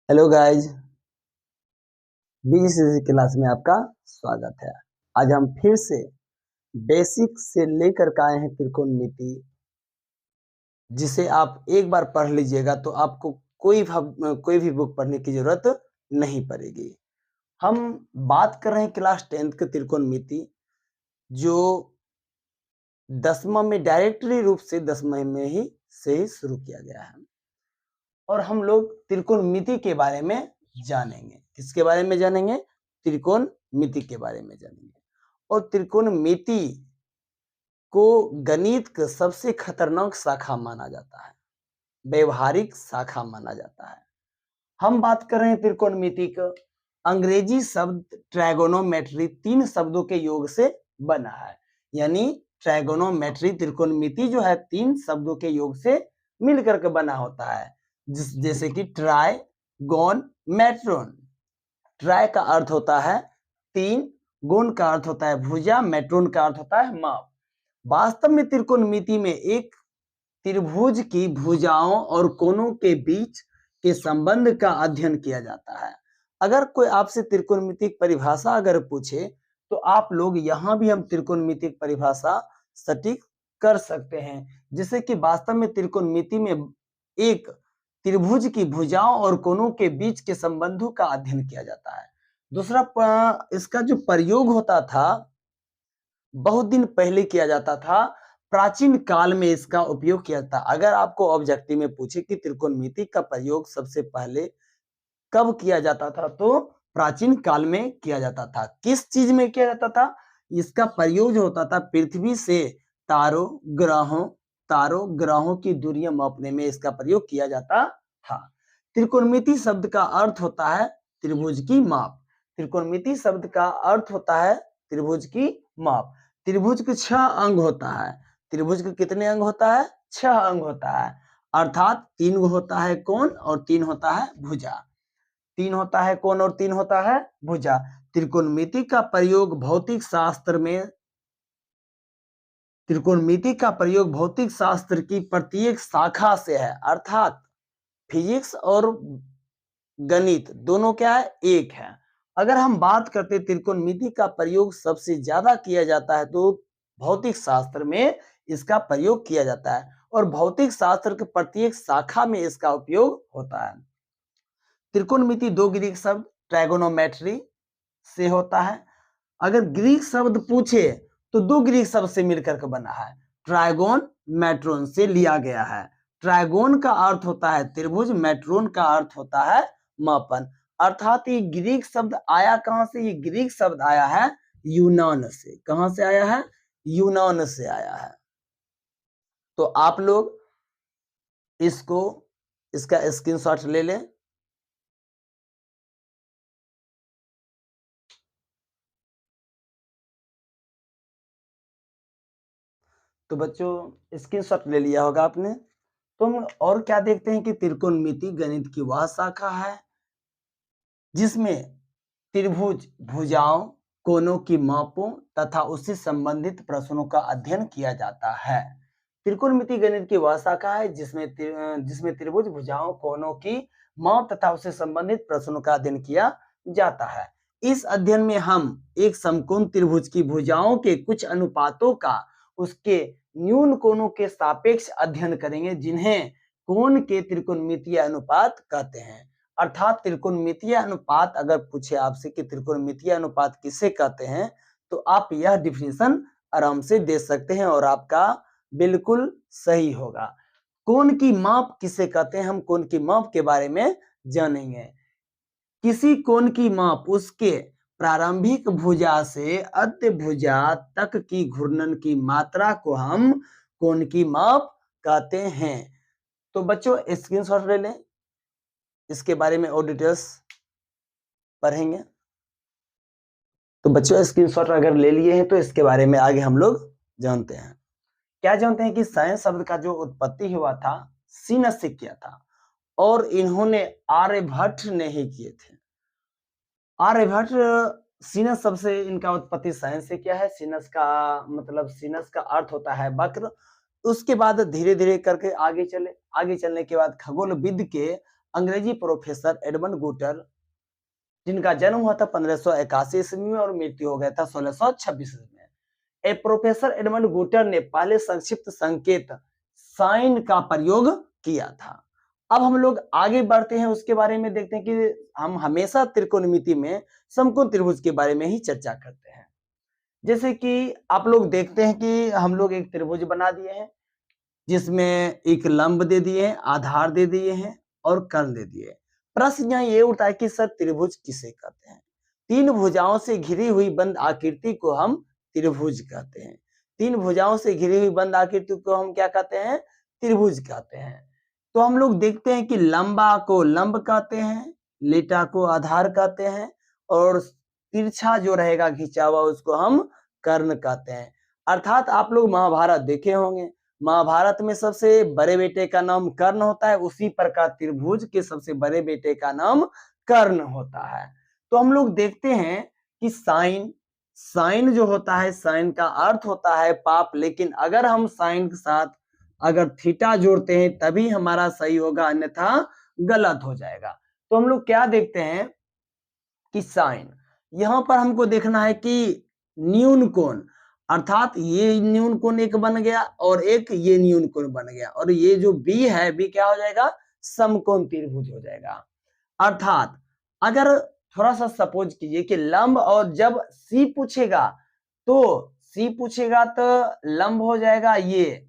Hello guys, बीजीसीसी class में आपका स्वागत है। आज हम फिर से बेसिक से लेकर के आए हैं त्रिकोणमिति, जिसे आप एक बार पढ़ लीजिएगा तो आपको कोई भी बुक पढ़ने की जरूरत नहीं पड़ेगी। हम बात कर रहे हैं क्लास 10th के त्रिकोणमिति, जो 10वां में डायरेक्टली रूप से 10वें में ही शुरू किया गया है। और हम लोग त्रिकोणमिति के बारे में जानेंगे। किसके बारे में जानेंगे? त्रिकोणमिति के बारे में जानेंगे। और त्रिकोणमिति को गणित का सबसे खतरनाक शाखा माना जाता है, व्यवहारिक शाखा माना जाता है। हम बात कर रहे हैं त्रिकोणमिति का। अंग्रेजी शब्द ट्रायगोनोमेट्री 3 शब्दों के योग से बना है, यानी ट्रायगोनोमेट्री त्रिकोणमिति जो है 3 शब्दों के योग से मिलकर के बना होता है, जैसे कि ट्राई, गोन, मेट्रोन। ट्राई का अर्थ होता है 3, गोन का अर्थ होता है भुजा, मेट्रोन का अर्थ होता है माप। वास्तव में त्रिकोणमिति में एक त्रिभुज की भुजाओं और कोणों के बीच के संबंध का अध्ययन किया जाता है। अगर कोई आपसे त्रिकोणमितिक परिभाषा अगर पूछे तो आप लोग यहाँ भी हम त्रिकोणमितिक परिभाषा सटीक कर सकते हैं, जैसे कि वास्तव में त्रिकोणमिति में एक त्रिभुज की भुजाओं और कोणों के बीच के संबंधों का अध्ययन किया जाता है। दूसरा, इसका जो प्रयोग होता था बहुत दिन पहले किया जाता था, प्राचीन काल में इसका उपयोग किया जाता। अगर आपको ऑब्जेक्टिव में पूछे कि त्रिकोणमिति का प्रयोग सबसे पहले कब किया जाता था, तो प्राचीन काल में किया जाता था। किस चीज में किया जाता था? इसका प्रयोग जो होता था पृथ्वी से तारों ग्रहों की दूरियां मापने में इसका प्रयोग किया जाता था। त्रिकोणमिति शब्द का अर्थ होता है त्रिभुज की माप। त्रिकोणमिति शब्द का अर्थ होता है त्रिभुज की माप। त्रिभुज के 6 अंग होता है। त्रिभुज के कितने अंग होता है? 6 अंग होता है, अर्थात 3 होता है कोण और 3 होता है भुजा। 3 होता है कोण और 3 होता है भुजा। त्रिकोणमिति का प्रयोग भौतिक शास्त्र में त्रिकोणमिति का प्रयोग भौतिक शास्त्र की प्रत्येक शाखा से है, अर्थात फिजिक्स और गणित दोनों क्या है? एक है। अगर हम बात करते त्रिकोणमिति का प्रयोग सबसे ज्यादा किया जाता है तो भौतिक शास्त्र में इसका प्रयोग किया जाता है, और भौतिक शास्त्र के प्रत्येक शाखा में इसका उपयोग होता है। त्रिकोणमिति 2 ग्रीक शब्द ट्रायगोनोमेट्री से होता है। अगर ग्रीक शब्द पूछे तो 2 ग्रीक शब्द से मिलकर के बना है, ट्रायगोन, मेट्रोन से लिया गया है। ट्रायगोन का अर्थ होता है त्रिभुज, मेट्रोन का अर्थ होता है मापन। अर्थात ये ग्रीक शब्द आया कहां से? ये ग्रीक शब्द आया है यूनान से। कहां से आया है? यूनान से आया है। तो आप लोग इसका स्क्रीनशॉट ले लें। तो बच्चों स्क्रीनशॉट ले लिया होगा आपने। तो हम और क्या देखते हैं कि त्रिकोणमिति गणित की वह शाखा है जिसमें त्रिभुज, भुजाओं, कोणों की मापों तथा उससे संबंधित प्रश्नों का अध्ययन किया जाता है। त्रिकोणमिति गणित की वह शाखा है जिसमें त्रिभुज, भुजाओं, कोणों की माप तथा उससे संबंधित प्रश्नों का अध्ययन किया जाता है। इस अध्ययन में हम एक समकोण त्रिभुज की भुजाओं के कुछ अनुपातों का उसके न्यून कोणों के सापेक्ष अध्ययन करेंगे, जिन्हें कोण के त्रिकोणमितीय अनुपात कहते हैं। अर्थात त्रिकोणमितीय अनुपात अगर पूछे आपसे कि त्रिकोणमितीय अनुपात किसे कहते हैं, तो आप यह डिफिनेशन आराम से दे सकते हैं और आपका बिल्कुल सही होगा। कोण की माप किसे कहते हैं? हम कोण की माप के बारे में जानेंगे। किसी कोण की माप उसके प्रारंभिक भुजा से अंत्य भुजा तक की घूर्णन की मात्रा को हम कोण की माप कहते हैं। तो बच्चों स्क्रीनशॉट ले लें, इसके बारे में और डिटेल्स पढ़ेंगे। तो बच्चों स्क्रीनशॉट अगर ले लिए हैं तो इसके बारे में आगे हम लोग जानते हैं। क्या जानते हैं कि साइंस शब्द का जो उत्पत्ति हुआ था सीनस से किया था, और इन्होंने आर्यभट्ट ने ही किए थे। आर्यभट्ट, सीनस शब्द से इनका उत्पत्ति साइंस से किया है। सीनस का अर्थ होता है वक्र। उसके बाद धीरे धीरे करके आगे चलने के बाद खगोलविद के अंग्रेजी प्रोफेसर एडमंड गुटर, जिनका जन्म हुआ था 1581 ईस्वी में और मृत्यु हो गया था 1626 में। ए प्रोफेसर एडमंड गुटर ने पहले संक्षिप्त संकेत साइन का प्रयोग किया था। अब हम लोग आगे बढ़ते हैं, उसके बारे में देखते हैं कि हम हमेशा त्रिकोणमिति में समकोण त्रिभुज के बारे में ही चर्चा करते हैं। जैसे कि आप लोग देखते हैं कि हम लोग एक त्रिभुज बना दिए हैं, जिसमें एक लंब दे दिए हैं, आधार दे दिए हैं और कर्ण दे दिए। प्रश्न यहाँ ये उठता है कि सर त्रिभुज किसे कहते हैं? तीन भुजाओं से घिरी हुई बंद आकृति को हम त्रिभुज कहते हैं। तीन भुजाओं से घिरी हुई बंद आकृति को हम क्या कहते हैं? त्रिभुज कहते हैं। तो हम लोग देखते हैं कि लंबा को लंब कहते हैं, लेटा को आधार कहते हैं और तिरछा जो रहेगा खिंचा हुआ उसको हम कर्ण कहते हैं। अर्थात आप लोग महाभारत देखे होंगे, महाभारत में सबसे बड़े बेटे का नाम कर्ण होता है, उसी प्रकार त्रिभुज के सबसे बड़े बेटे का नाम कर्ण होता है। तो हम लोग देखते हैं कि साइन, साइन जो होता है, साइन का अर्थ होता है पाप, लेकिन अगर हम साइन के साथ अगर थीटा जोड़ते हैं तभी हमारा सही होगा, अन्यथा गलत हो जाएगा। तो हम लोग क्या देखते हैं कि साइन, यहां पर हमको देखना है कि न्यून कोण, अर्थात ये न्यून कोण एक बन गया और एक ये न्यून कोण बन गया, और ये जो बी है, बी क्या हो जाएगा? समकोण त्रिभुज हो जाएगा। अर्थात अगर थोड़ा सा सपोज कीजिए कि लंब, और जब सी पूछेगा तो सी पूछेगा तो लंब हो जाएगा ये,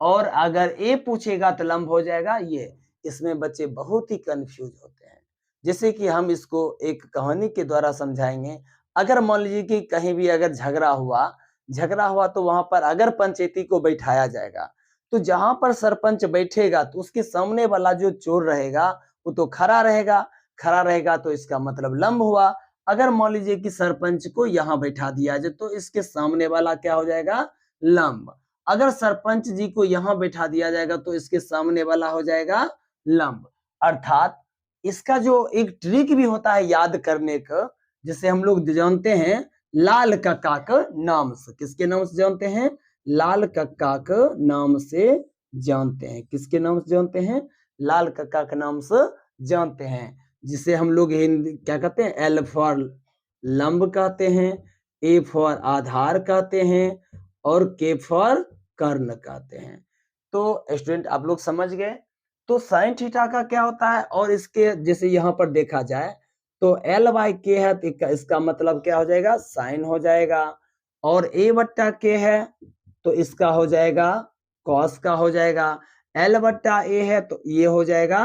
और अगर ए पूछेगा तो लंब हो जाएगा ये। इसमें बच्चे बहुत ही कंफ्यूज होते हैं। जैसे कि हम इसको एक कहानी के द्वारा समझाएंगे। अगर मान लीजिए कि कहीं भी अगर झगड़ा हुआ तो वहां पर अगर पंचायती को बैठाया जाएगा, तो जहां पर सरपंच बैठेगा तो उसके सामने वाला जो चोर रहेगा वो तो खड़ा रहेगा, तो इसका मतलब लंब हुआ। अगर मान लीजिए कि सरपंच को यहाँ बैठा दिया जाए तो इसके सामने वाला क्या हो जाएगा? लंब। अगर सरपंच जी को यहाँ बैठा दिया जाएगा तो इसके सामने वाला हो जाएगा लंब। अर्थात इसका जो एक ट्रिक भी होता है याद करने का, जिसे हम लोग जानते हैं लाल कक्का के नाम से। किसके नाम से जानते हैं? लाल कक्का के नाम से जानते हैं। किसके नाम से जानते हैं? लाल कक्का के नाम से जानते हैं, जिसे हम लोग हिंदी क्या कहते हैं? एल फॉर लंब कहते हैं, ए फॉर आधार कहते हैं और के फॉर कर्ण कहते हैं। तो स्टूडेंट आप लोग समझ गए। तो साइन थीटा का क्या होता है, और इसके जैसे यहाँ पर देखा जाए तो एल बाई के है तो इसका मतलब क्या हो जाएगा? साइन हो जाएगा। और ए बट्टा के है तो इसका हो जाएगा कॉस का हो जाएगा। एल बट्टा ए है तो ये हो जाएगा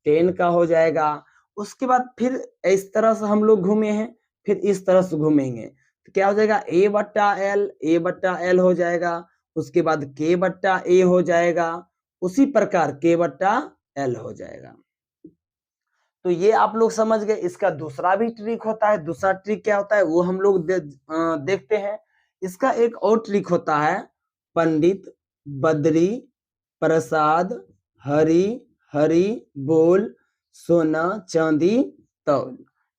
टेन का हो जाएगा। उसके बाद फिर इस तरह से हम लोग घूमे हैं, फिर इस तरह से घूमेंगे तो क्या हो जाएगा? ए बट्टा एल हो जाएगा। उसके बाद के बट्टा ए हो जाएगा, उसी प्रकार के बट्टा एल हो जाएगा। तो ये आप लोग समझ गए। इसका दूसरा भी ट्रिक होता है। दूसरा ट्रिक क्या होता है वो हम लोग देखते हैं। इसका एक और ट्रिक होता है, पंडित बद्री प्रसाद हरी हरी बोल सोना चांदी तौल।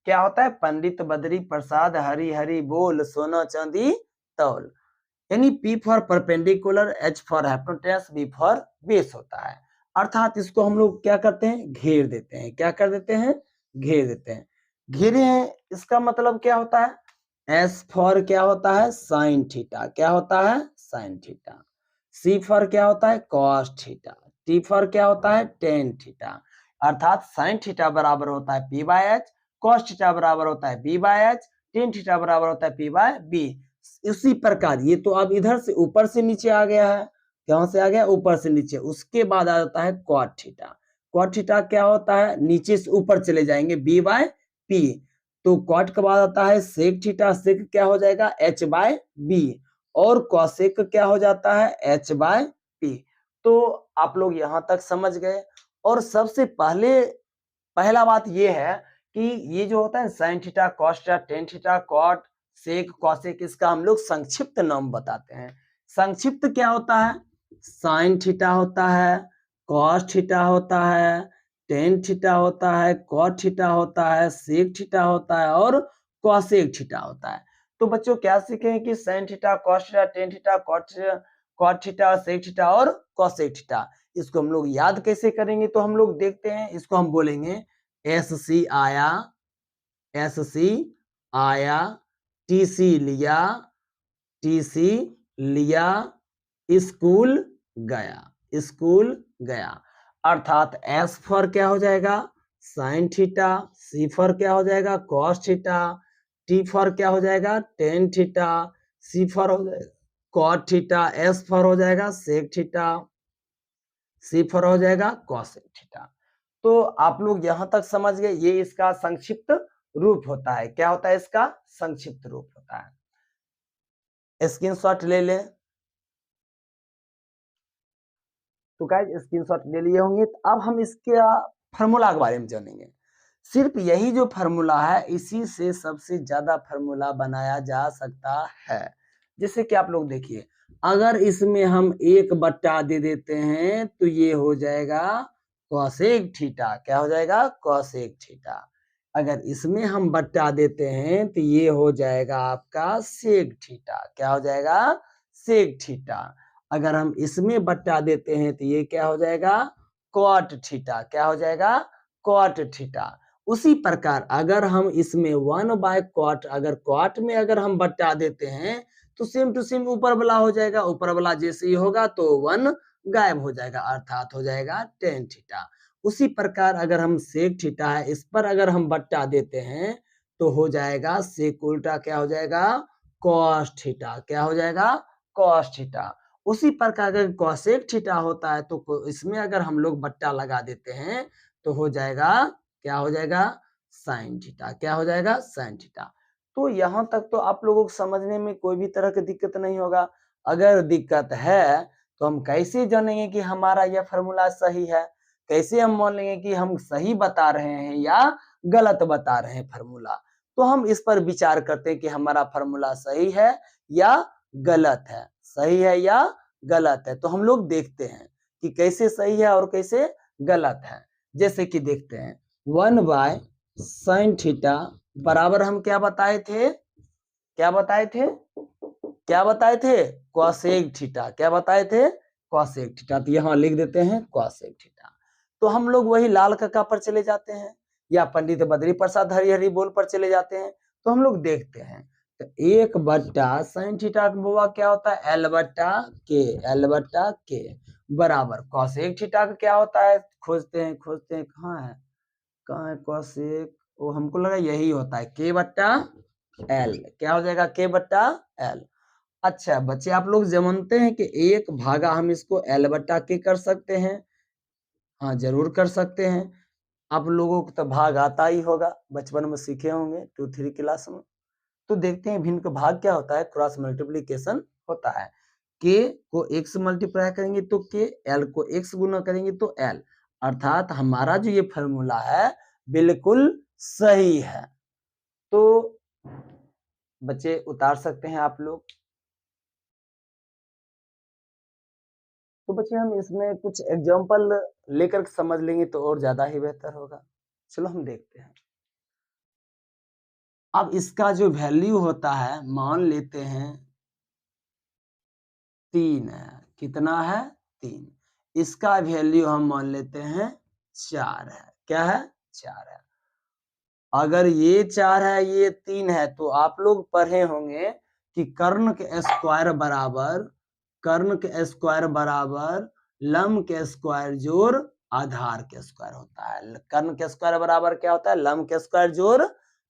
क्या होता है? पंडित बद्री प्रसाद हरी हरी बोल सोना चांदी तौल। यानी P for perpendicular, H for hypotenuse, B for base होता है। अर्थात इसको हम लोग क्या करते हैं? घेर देते हैं। क्या कर देते हैं? घेर देते हैं। घेरे हैं, इसका मतलब क्या होता है? S फॉर क्या होता है? Sine theta. क्या होता है? Sine theta. C फॉर क्या होता है? Cos theta. T फॉर क्या होता है? Tan theta. अर्थात साइन थीटा बराबर होता है P by H, cos theta बराबर होता है B by H, tan theta बराबर होता है P बाय B। इसी प्रकार ये तो अब इधर से ऊपर से नीचे आ गया है। कहां से आ गया? ऊपर से नीचे। उसके बाद आ जाता है क्वाड थीटा। क्वाड थीटा क्या होता है? नीचे से ऊपर चले जाएंगे B बाय P। तो क्वाड के बाद आता है सेक थीटा। सेक क्या हो जाएगा? H by B। और कॉसेक क्या हो जाता है? H by P। तो आप लोग यहां तक समझ गए। और सबसे पहला बात ये है कि ये जो होता है sine theta, cos theta, tan theta, cot, sec, cosec, इसका हम लोग संक्षिप्त नाम बताते हैं। संक्षिप्त क्या होता है? साइन थीटा होता है, कॉस थीटा होता है, टेन थीटा होता है, कॉट थीटा होता है, सेक थीटा होता है और कॉसेक थीटा होता है। तो बच्चों क्या सीखे कि sine theta, cos theta, tan theta, cot theta, sec theta और कॉसेक थीटा, इसको हम लोग याद कैसे करेंगे, तो हम लोग देखते हैं, इसको हम बोलेंगे SC आया, SC आया, TC लिया, TC लिया, स्कूल गया, स्कूल गया। अर्थात S फॉर क्या हो जाएगा, साइन थीटा, C फॉर क्या हो जाएगा, कॉस थीटा, T फॉर क्या हो जाएगा, टेन थीटा, C फॉर हो जाएगा कॉट थीटा, S फॉर हो जाएगा सेक थीटा, C फॉर हो जाएगा कॉसेक थीटा। तो आप लोग यहां तक समझ गए, ये इसका संक्षिप्त रूप होता है। क्या होता है इसका संक्षिप्त रूप होता है। स्क्रीनशॉट ले लें। तो गाइस स्क्रीनशॉट ले लिए होंगे। तो अब हम इसके फार्मूला के बारे में जानेंगे। सिर्फ यही जो फार्मूला है, इसी से सबसे ज्यादा फार्मूला बनाया जा सकता है। जैसे कि आप लोग देखिए, अगर इसमें हम 1/, दे देते हैं तो ये हो जाएगा कॉसेक थीटा। क्या हो जाएगा, कॉसेक थीटा। अगर इसमें हम बट्टा देते हैं तो ये हो जाएगा आपका सेक थीटा। क्या हो जाएगा, सेक थीटा। अगर हम इसमें बट्टा देते हैं तो ये क्या हो जाएगा, कॉट थीटा। क्या हो जाएगा, कॉट थीटा। उसी प्रकार अगर हम इसमें 1/cot, अगर cot में अगर हम बट्टा देते हैं तो सेम टू सेम ऊपर वाला हो जाएगा, ऊपर वाला जैसे ही होगा तो 1 गायब हो जाएगा, अर्थात हो जाएगा टेन थीटा। उसी प्रकार अगर हम सेक थीटा है, इस पर अगर हम बट्टा देते हैं तो हो जाएगा सेक उल्टा क्या हो जाएगा, कॉस थीटा। क्या हो जाएगा, कॉस थीटा। उसी प्रकार अगर कॉसेक थीटा होता है तो इसमें अगर हम लोग बट्टा लगा देते हैं तो हो जाएगा, क्या हो जाएगा, साइन थीटा। क्या हो जाएगा, साइन थीटा। तो यहां तक तो आप लोगों को समझने में कोई भी तरह की दिक्कत नहीं होगा। अगर दिक्कत है तो हम कैसे जानेंगे कि हमारा यह फार्मूला सही है, कैसे हम मान लेंगे कि हम सही बता रहे हैं या गलत बता रहे हैं फार्मूला। तो हम इस पर विचार करते हैं कि हमारा फार्मूला सही है या गलत है, सही है या गलत है। तो हम लोग देखते हैं कि कैसे सही है और कैसे गलत है। जैसे कि देखते हैं 1/sin थीटा बराबर हम क्या बताए थे, क्या बताए थे, क्या बताए थे, कॉसेक थीटा। क्या बताए थे, कॉसेक थीटा। तो यहां लिख देते हैं कॉसेक थीटा। तो हम लोग वही लाल कक्का पर चले जाते हैं या पंडित बद्री प्रसाद हरिहरी बोल पर चले जाते हैं। तो हम लोग देखते हैं, तो 1/sin थीटा का बुआ क्या होता है, L/K, L/K बराबर कॉसेक थीटा का क्या होता है, खोजते हैं कहाँ है, कहाँ है कॉसेक, वो हमको लगा यही होता है K/L। क्या हो जाएगा, K/L। अच्छा बच्चे आप लोग जानते हैं कि 1 हम इसको L/K कर सकते हैं। हाँ जरूर कर सकते हैं। आप लोगों को तो भाग आता ही होगा, बचपन में सीखे होंगे 2-3 क्लास में। तो देखते हैं भिन्न का भाग क्या होता है, क्रॉस मल्टीप्लीकेशन होता है। k को x से मल्टीप्लाई करेंगे तो k, l को x गुना करेंगे तो l। अर्थात हमारा जो ये फॉर्मूला है बिल्कुल सही है। तो बच्चे उतार सकते हैं आप लोग। तो बच्चे हम इसमें कुछ एग्जांपल लेकर समझ लेंगे तो और ज्यादा ही बेहतर होगा। चलो हम देखते हैं। अब इसका जो वैल्यू होता है मान लेते हैं 3 है। कितना है, 3। इसका वैल्यू हम मान लेते हैं 4 है। क्या है, 4 है। अगर ये 4 है ये 3 है तो आप लोग पढ़े होंगे कि कर्ण के स्क्वायर बराबर, कर्ण के स्क्वायर बराबर लंब के स्क्वायर जोड़ आधार के स्क्वायर होता है। कर्ण के स्क्वायर बराबर क्या होता है, लंब के स्क्वायर जोड़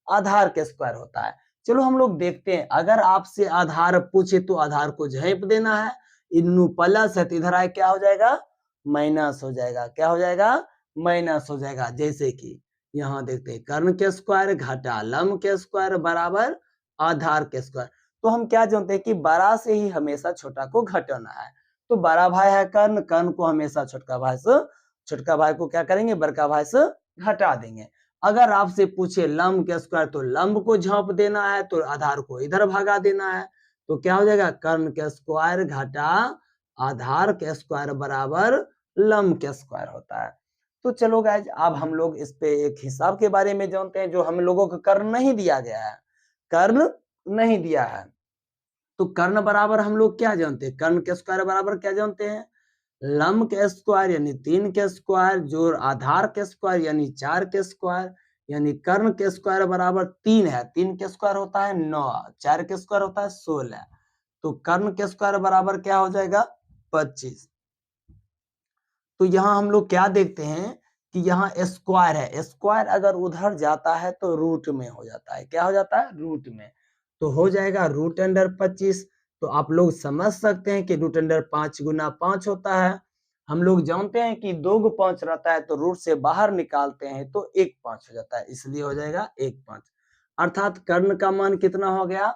आधार के स्क्वायर होता है। चलो हम लोग देखते हैं, अगर आपसे आधार पूछे तो आधार को झाँप देना है। इन्नू प्लस है तो इधर आए क्या हो जाएगा, माइनस हो जाएगा। क्या हो जाएगा, माइनस हो जाएगा। जैसे कि यहाँ देखते हैं कर्ण के स्क्वायर घटा लंब के स्क्वायर बराबर आधार के स्क्वायर। तो हम क्या जानते हैं कि बड़ा से ही हमेशा छोटा को घटाना है। तो बड़ा भाई है कर्ण, कर्ण को हमेशा छोटका भाई से, छोटका भाई को क्या करेंगे, बड़का भाई से घटा देंगे। अगर आपसे पूछे लंब के स्क्वायर तो लंब को झाँप देना है, तो आधार को इधर भगा देना है। तो क्या हो जाएगा, कर्ण के स्क्वायर घटा आधार के स्क्वायर बराबर लंब के स्क्वायर होता है। तो चलो गाइज अब हम लोग इस पे एक हिसाब के बारे में जानते हैं जो हम लोगों को कर्ण नहीं दिया गया है, कर्ण नहीं दिया है। तो कर्ण बराबर हम लोग क्या जानते हैं, कर्ण के स्क्वायर बराबर क्या जानते हैं, लंब के स्क्वायर यानी 3 के स्क्वायर जोड़ आधार के स्क्वायर यानी 4 के स्क्वायर यानी कर्ण के स्क्वायर बराबर 3 है। 3 के स्क्वायर होता है 9, 4 के स्क्वायर होता है 16, तो कर्ण के स्क्वायर बराबर क्या हो जाएगा 25। तो यहाँ हम लोग क्या देखते हैं कि यहाँ स्क्वायर है, स्क्वायर अगर उधर जाता है तो रूट में हो जाता है। क्या हो जाता है? रूट में। तो हो जाएगा रूट अंडर 25। तो आप लोग समझ सकते हैं कि रूट अंडर 5 गुना 5 होता है। हम लोग जानते हैं कि 2 गो 5 रहता है तो रूट से बाहर निकालते हैं तो 1 5 हो जाता है, इसलिए हो जाएगा 1 5। अर्थात कर्ण का मान कितना हो गया?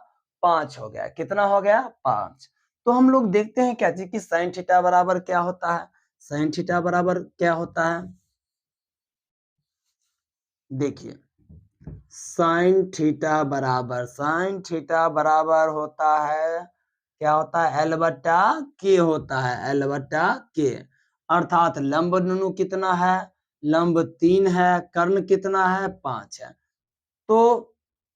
5 हो गया। कितना हो गया? 5। तो हम लोग देखते हैं क्या जी कि साइन थीटा बराबर क्या होता है? साइन थीटा बराबर क्या होता है? देखिए साइन थीटा बराबर होता है, क्या होता है? एल बट्टा के होता है, एल बट्टा के। अर्थात लंब नुनु कितना है? लंब 3 है, कर्ण कितना है? 5 है। तो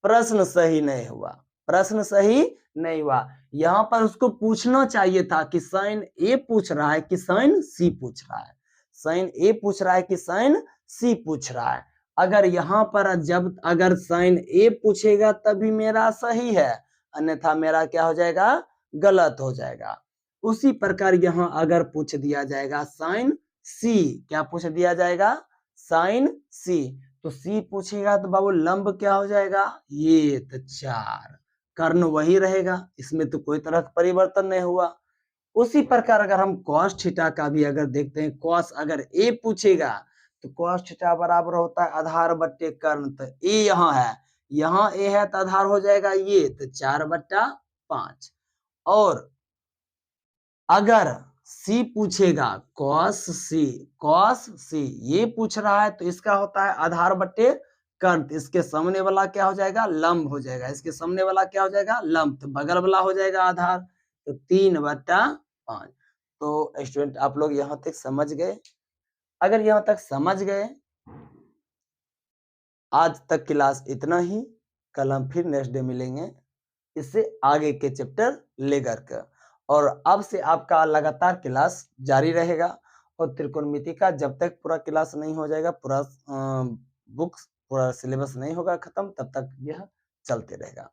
प्रश्न सही नहीं हुआ, प्रश्न सही नहीं हुआ। यहाँ पर उसको पूछना चाहिए था कि साइन ए पूछ रहा है कि साइन सी पूछ रहा है, साइन ए पूछ रहा है कि साइन सी पूछ रहा है। अगर यहाँ पर जब अगर साइन ए पूछेगा तभी मेरा सही है, अन्यथा मेरा क्या हो जाएगा? गलत हो जाएगा। उसी प्रकार यहाँ अगर पूछ दिया जाएगा साइन सी, क्या पूछ दिया जाएगा? साइन सी, तो सी पूछेगा तो बाबू लंब क्या हो जाएगा? ये तो 4, कर्ण वही रहेगा, इसमें तो कोई तरह का परिवर्तन नहीं हुआ। उसी प्रकार अगर हम cos थीटा का भी अगर देखते हैं, cos अगर a पूछेगा तो cos थीटा बराबर होता है आधार बट्टे कर्ण। तो a यहाँ है, यहाँ a है तो आधार हो जाएगा ये, तो 4/5। और अगर C पूछेगा cos C ये पूछ रहा है तो इसका होता है आधार बट्टे कर्ण। तो इसके सामने वाला क्या हो जाएगा? लंब हो जाएगा। इसके सामने वाला क्या हो जाएगा? लंब। तो बगल वाला हो जाएगा आधार, तो 3/5। तो स्टूडेंट आप लोग यहाँ तक समझ गए? अगर यहाँ तक समझ गए, आज तक क्लास इतना ही। कल हम फिर नेक्स्ट डे मिलेंगे इससे आगे के चैप्टर लेकर के। और अब से आपका लगातार क्लास जारी रहेगा। और त्रिकोणमिति का जब तक पूरा क्लास नहीं हो जाएगा, पूरा बुक्स पूरा सिलेबस नहीं होगा खत्म, तब तक यह चलते रहेगा।